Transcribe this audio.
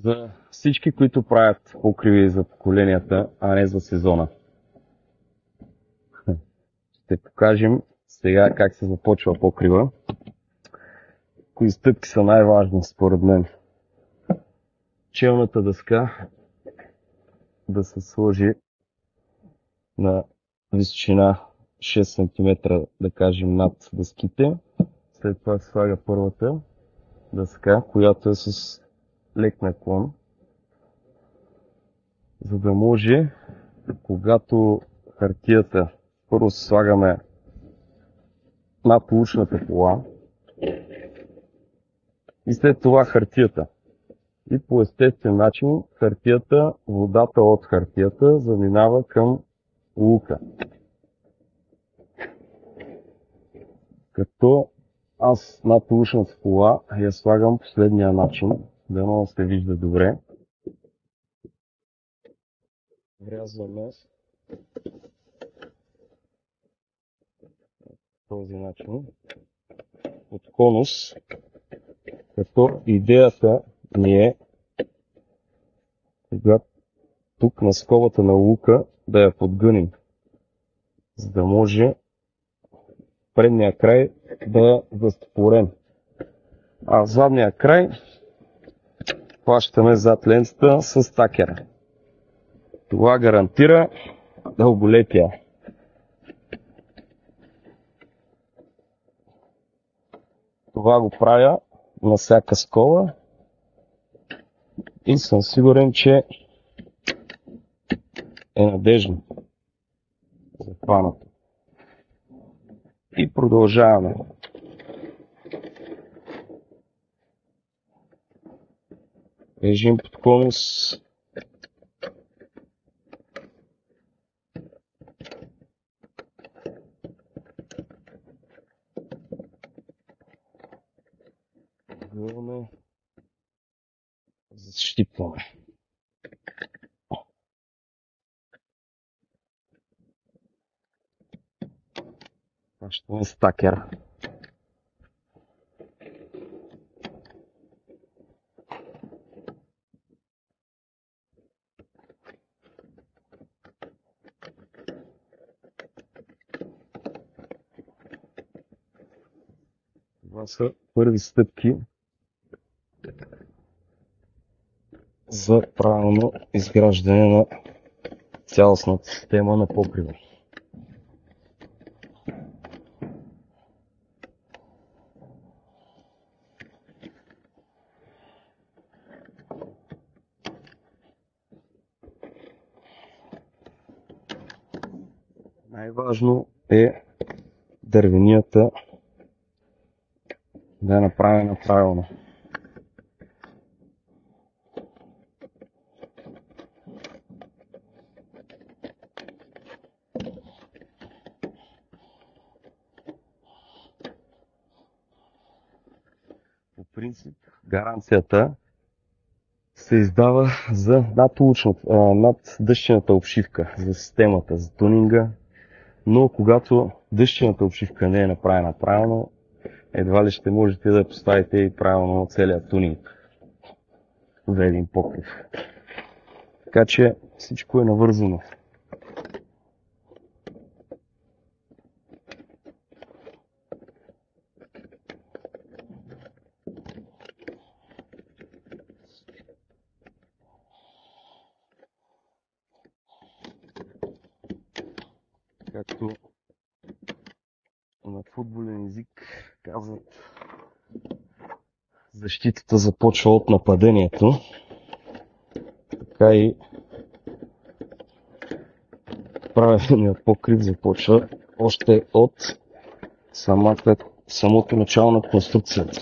За всички, които правят покриви за поколенията, а не за сезона. Ще покажем сега как се започва покрива. Кои стъпки са най-важни според мен. Челната дъска да се сложи на височина 6 см, да кажем, над дъските. След това се слага първата дъска, която е с лек наклон, за да може, когато хартията първо се слагаме над лучната кола и след това хартията. И по естествен начин хартията, водата от хартията заминава към лука. Като аз над лучната кола я слагам последния начин, да се вижда добре. Врязваме този начин от конус, като идеята ни е тук на скобата на лука да я подгънем, за да може предния край да е застопорен, а задния край плащаме зад лентата с такера. Това гарантира дълголетие. Това го правя на всяка скоба и съм сигурен, че е надежно захванато. И продължаваме. Режим под конус. Защипваме. Плащаме с такер. Това са първи стъпки за правилно изграждане на цялостната система на покрива. Най-важно е дървенията да е направена правилно. По принцип, гаранцията се издава за над дъщената обшивка, за системата, за тунинга, но когато дъщената обшивка не е направена правилно, едва ли ще можете да поставите и правилно целият тунинг за един покрив. Така че всичко е навързано. Както на футболен език казват, защитата започва от нападението, така и правилният покрив започва още от самото начало на конструкцията.